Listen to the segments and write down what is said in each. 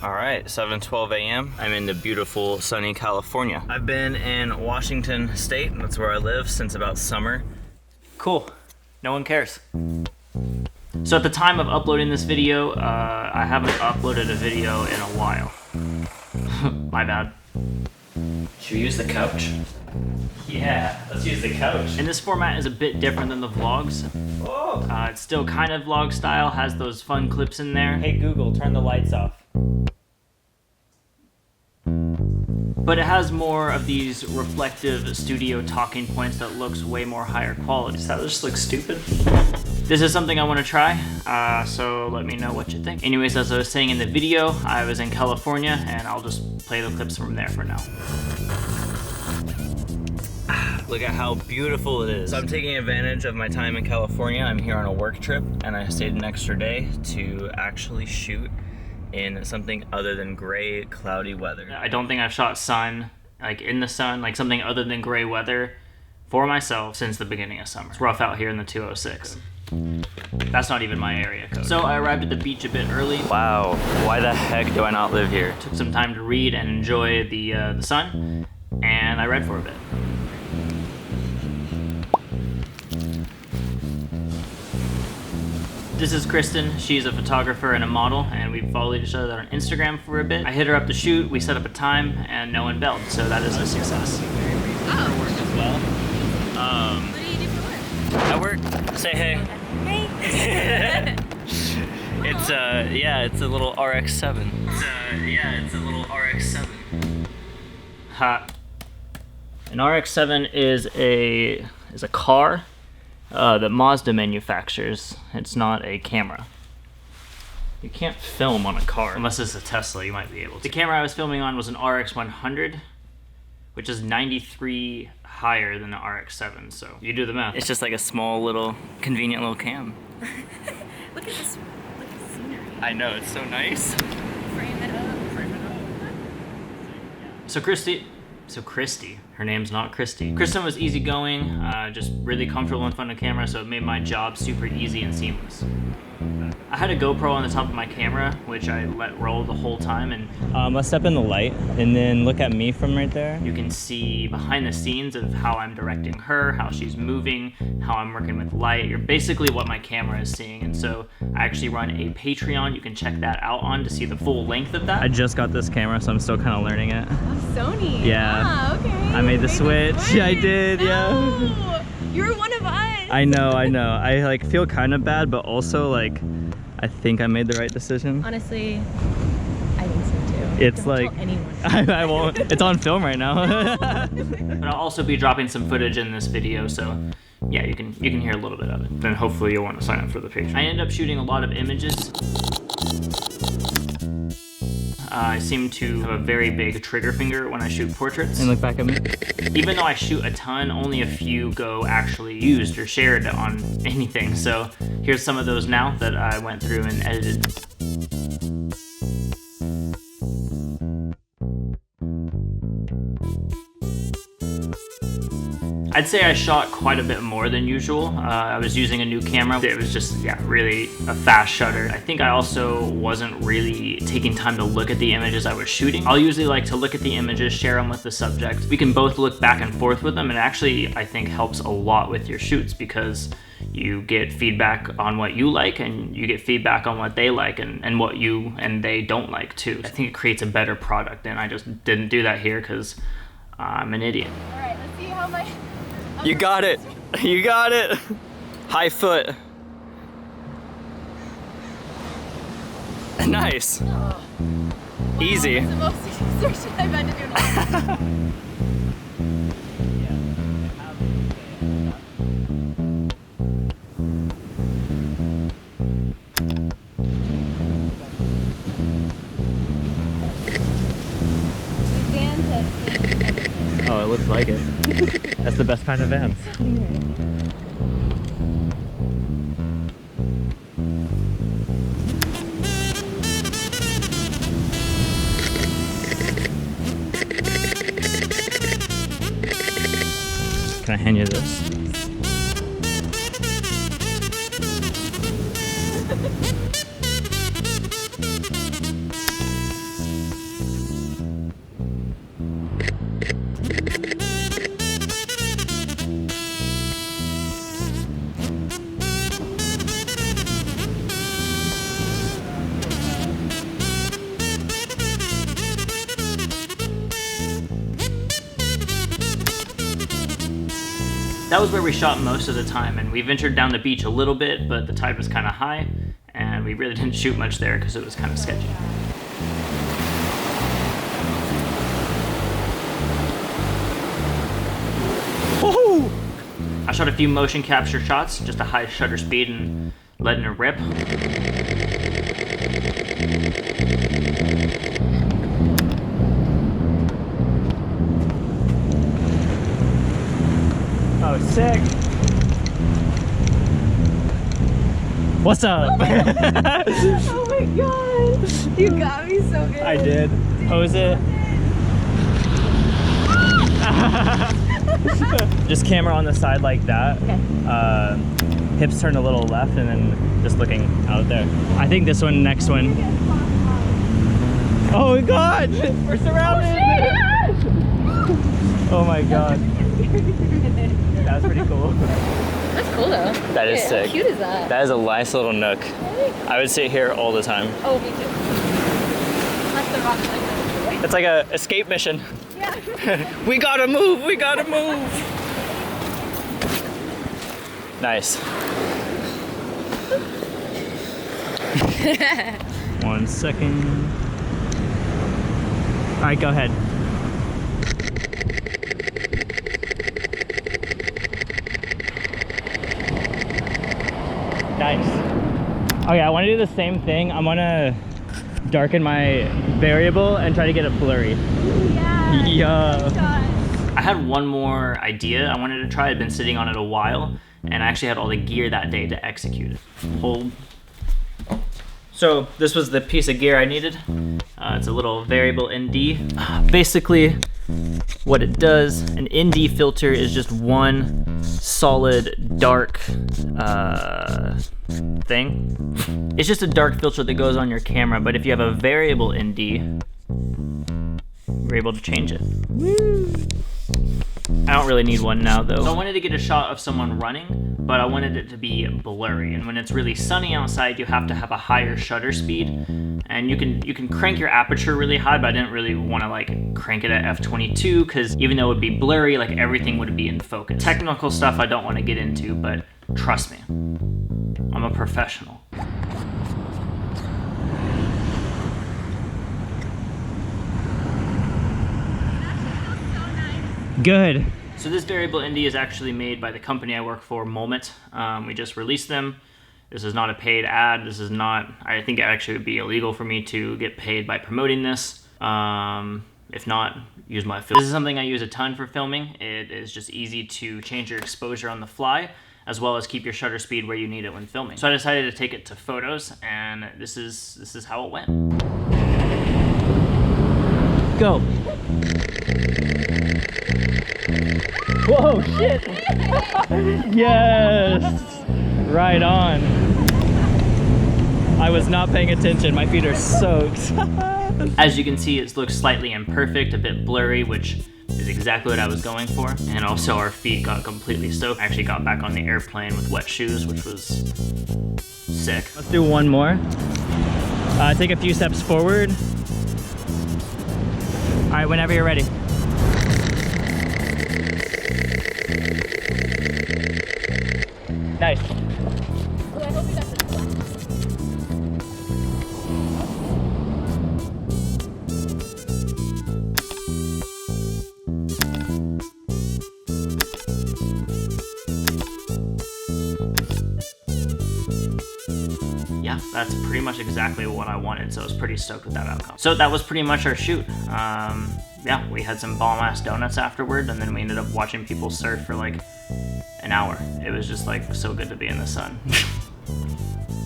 All right, 7:12 a.m. I'm in the beautiful sunny California. I've been in Washington State, that's where I live, since about summer. Cool, no one cares. So at the time of uploading this video, I haven't uploaded a video in a while. My bad. Should we use the couch? Yeah, let's use the couch. And this format is a bit different than the vlogs. Oh. It's still kind of vlog style, has those fun clips in there. Hey Google, turn the lights off. But it has more of these reflective studio talking points that looks way more higher quality. Does that just look stupid? This is something I want to try, so let me know what you think. Anyways, as I was saying in the video, I was in California, and I'll just play the clips from there for now. Look at how beautiful it is. So I'm taking advantage of my time in California. I'm here on a work trip, and I stayed an extra day to actually shoot in something other than gray, cloudy weather. I don't think I've shot sun, like in the sun, like something other than gray weather for myself since the beginning of summer. It's rough out here in the 206. That's not even my area code. So I arrived at the beach a bit early. Wow, why the heck do I not live here? Took some time to read and enjoy the sun, and I read for a bit. This is Kristen. She's a photographer and a model, and we followed each other on Instagram for a bit. I hit her up to shoot, we set up a time, and no one bailed, so that is a success. Oh. Work as well. What do you do for work? I work. Say hey. Hey. It's it's a little RX-7. It's a little RX-7. Ha. An RX-7 is a car that Mazda manufactures. It's not a camera. You can't film on a car. Unless it's a Tesla, you might be able to. The camera I was filming on was an RX-100, which is 93 higher than the RX-7, so you do the math. It's just like a small little, convenient little cam. Look at this. Look at the scenery. I know, it's so nice. Frame it up. Frame it up. So Christy, her name's not Christy. Kristen was easygoing, just really comfortable in front of camera, so it made my job super easy and seamless. I had a GoPro on the top of my camera, which I let roll the whole time, and let's step in the light, and then look at me from right there. You can see behind the scenes of how I'm directing her, how she's moving, how I'm working with light. You're basically what my camera is seeing, and so I actually run a Patreon. You can check that out on to see the full length of that. I just got this camera, so I'm still kind of learning it. Oh, Sony. Yeah. Ah, okay. I made the switch. I did, no. Yeah. You're one of us. I know. I like feel kind of bad, but also like I think I made the right decision. Honestly, I think so too. It's Don't like tell anyone. I won't. It's on film right now. But I'll also be dropping some footage in this video, so yeah, you can hear a little bit of it. Then hopefully you'll want to sign up for the Patreon. I ended up shooting a lot of images. I seem to have a very big trigger finger when I shoot portraits. And look back at me. Even though I shoot a ton, only a few go actually used or shared on anything. So here's some of those now that I went through and edited. I'd say I shot quite a bit more than usual. I was using a new camera. It was just, really a fast shutter. I think I also wasn't really taking time to look at the images I was shooting. I'll usually like to look at the images, share them with the subject. We can both look back and forth with them, and actually I think helps a lot with your shoots because you get feedback on what you like and you get feedback on what they like and what you and they don't like too. I think it creates a better product, and I just didn't do that here because I'm an idiot. All right, let's see how my... You got it. You got it. High foot. Nice. Oh. Wow, Easy. That's the most exertion I've had to do in a long time. Oh, it looks like it. That's the best kind of Vans. Can I hand you this? That was where we shot most of the time, and we ventured down the beach a little bit, but the tide was kind of high, and we really didn't shoot much there because it was kind of sketchy. Woohoo! I shot a few motion capture shots, just a high shutter speed and letting it rip. Oh, sick. What's up? Oh my god. You got me so good. I did. Pose it. Just camera on the side like that. Okay. Hips turn a little left and then just looking out there. I think this one, next one. Oh my god! We're surrounded! Oh my god. That was pretty cool. That's cool though. That is sick. How cute is that? That is a nice little nook. I would sit here all the time. Oh, me too. That's the rock side. It's like a escape mission. Yeah. We gotta move, we gotta move. Nice. 1 second. All right, go ahead. Nice. Okay, I want to do the same thing. I'm gonna darken my variable and try to get it blurry. Yeah. Yeah. I had one more idea I wanted to try. I'd been sitting on it a while, and I actually had all the gear that day to execute it. Hold. So this was the piece of gear I needed. It's a little variable ND. Basically, what it does, an ND filter is just one solid dark thing. It's just a dark filter that goes on your camera, but if you have a variable ND, you're able to change it. I don't really need one now though. So I wanted to get a shot of someone running, but I wanted it to be blurry. And when it's really sunny outside, you have to have a higher shutter speed. And you can crank your aperture really high, but I didn't really want to like crank it at f/22 because even though it would be blurry, like everything would be in focus. Technical stuff I don't want to get into, but trust me, I'm a professional. Good. So this variable ND is actually made by the company I work for, Moment. We just released them. This is not a paid ad. This is not, I think it actually would be illegal for me to get paid by promoting this. If not, use my film. This is something I use a ton for filming. It is just easy to change your exposure on the fly, as well as keep your shutter speed where you need it when filming. So I decided to take it to photos, and this is how it went. Go. Whoa, shit! Yes! Right on. I was not paying attention. My feet are soaked. As you can see, it looks slightly imperfect, a bit blurry, which is exactly what I was going for. And also our feet got completely soaked. I actually got back on the airplane with wet shoes, which was sick. Let's do one more. Take a few steps forward. All right, whenever you're ready. Nice. Oh, I hope you got this one. Yeah, that's pretty much exactly what I wanted, so I was pretty stoked with that outcome. So that was pretty much our shoot. Yeah, we had some bomb-ass donuts afterward, and then we ended up watching people surf for like an hour. It was just like so good to be in the sun.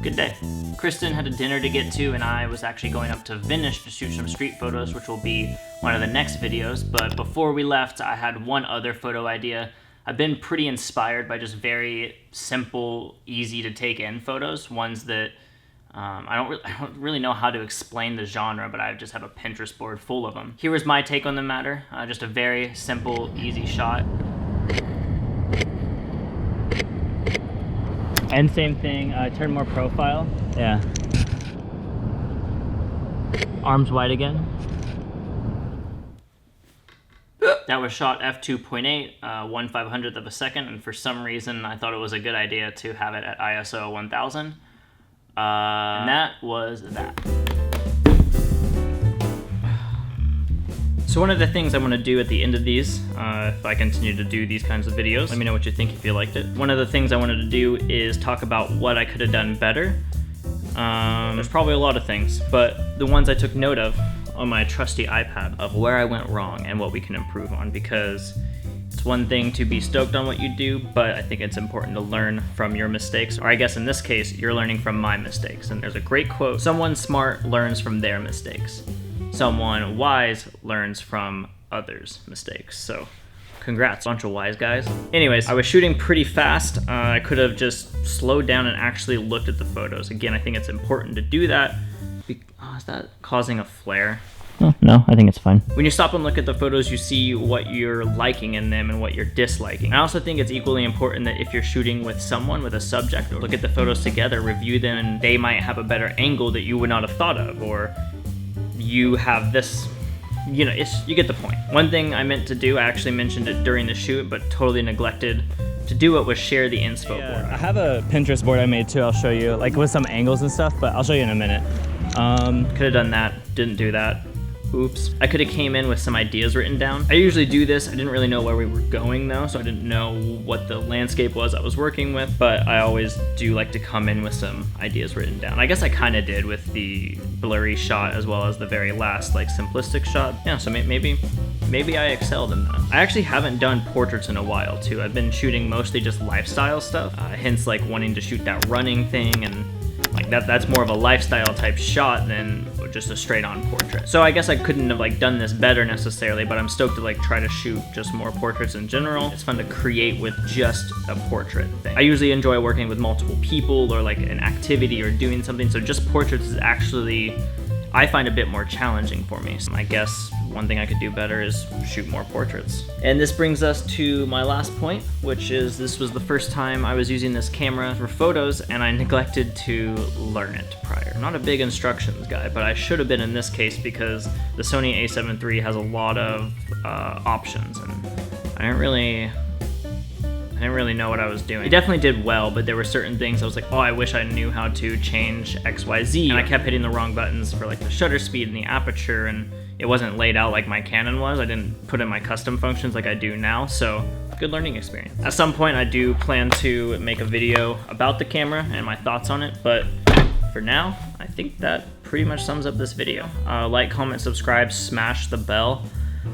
Good day. Kristen had a dinner to get to, and I was actually going up to Venice to shoot some street photos, which will be one of the next videos. But before we left, I had one other photo idea. I've been pretty inspired by just very simple, easy to take in photos, ones that I don't really know how to explain the genre, but I just have a Pinterest board full of them. Here was my take on the matter, just a very simple, easy shot. And same thing, turn more profile. Yeah. Arms wide again. That was shot f2.8, 1/500th of a second, and for some reason I thought it was a good idea to have it at ISO 1000. And that was that. So one of the things I want to do at the end of these, if I continue to do these kinds of videos, let me know what you think if you liked it. One of the things I wanted to do is talk about what I could have done better. There's probably a lot of things, but the ones I took note of on my trusty iPad of where I went wrong and what we can improve on, because it's one thing to be stoked on what you do, but I think it's important to learn from your mistakes, or I guess in this case, you're learning from my mistakes. And there's a great quote: someone smart learns from their mistakes. Someone wise learns from others' mistakes. So congrats, bunch of wise guys. Anyways, I was shooting pretty fast. I could have just slowed down and actually looked at the photos. Again, I think it's important to do that. Oh, is that causing a flare? Oh, no, I think it's fine. When you stop and look at the photos, you see what you're liking in them and what you're disliking. I also think it's equally important that if you're shooting with someone, with a subject, or look at the photos together, review them, and they might have a better angle that you would not have thought of, or you have this, you know, you get the point. One thing I meant to do, I actually mentioned it during the shoot, but totally neglected to do it, was share the inspo board. I have a Pinterest board I made too, I'll show you, like with some angles and stuff, but I'll show you in a minute. Could have done that, didn't do that. Oops. I could have came in with some ideas written down. I usually do this. I didn't really know where we were going though, so I didn't know what the landscape was I was working with, but I always do like to come in with some ideas written down. I guess I kind of did with the blurry shot as well as the very last like simplistic shot. Yeah, so maybe I excelled in that. I actually haven't done portraits in a while too. I've been shooting mostly just lifestyle stuff, hence like wanting to shoot that running thing, and like that's more of a lifestyle type shot than just a straight on portrait. So I guess I couldn't have like done this better necessarily, but I'm stoked to like try to shoot just more portraits in general. It's fun to create with just a portrait thing. I usually enjoy working with multiple people or like an activity or doing something, so just portraits is actually, I find, a bit more challenging for me. So I guess one thing I could do better is shoot more portraits. And this brings us to my last point, which is this was the first time I was using this camera for photos and I neglected to learn it prior. I'm not a big instructions guy, but I should have been in this case because the Sony a7 III has a lot of options, and I didn't really know what I was doing. It definitely did well, but there were certain things I was like, oh, I wish I knew how to change XYZ. And I kept hitting the wrong buttons for like the shutter speed and the aperture, and it wasn't laid out like my Canon was. I didn't put in my custom functions like I do now, so good learning experience. At some point, I do plan to make a video about the camera and my thoughts on it, but for now, I think that pretty much sums up this video. Like, comment, subscribe, smash the bell.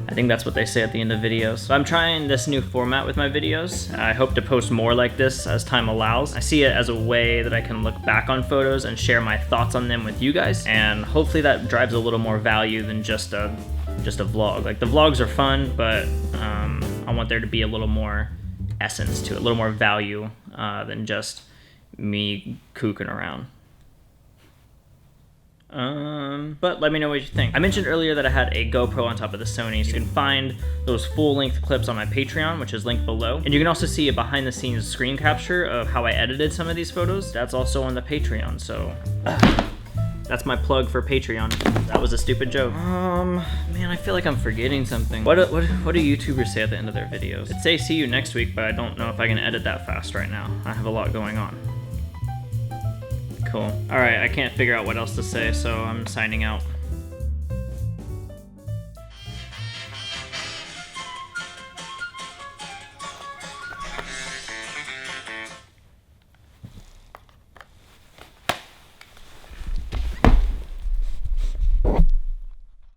I think that's what they say at the end of videos. So I'm trying this new format with my videos. I hope to post more like this as time allows. I see it as a way that I can look back on photos and share my thoughts on them with you guys, and hopefully that drives a little more value than just a vlog. Like, the vlogs are fun, but I want there to be a little more essence to it, a little more value than just me kooking around. But let me know what you think. I mentioned earlier that I had a GoPro on top of the Sony, so you can find those full-length clips on my Patreon, which is linked below. And you can also see a behind-the-scenes screen capture of how I edited some of these photos. That's also on the Patreon, so that's my plug for Patreon. That was a stupid joke. Man, I feel like I'm forgetting something. What do YouTubers say at the end of their videos? It'd say see you next week, but I don't know if I can edit that fast right now. I have a lot going on. Cool. Alright, I can't figure out what else to say, so I'm signing out.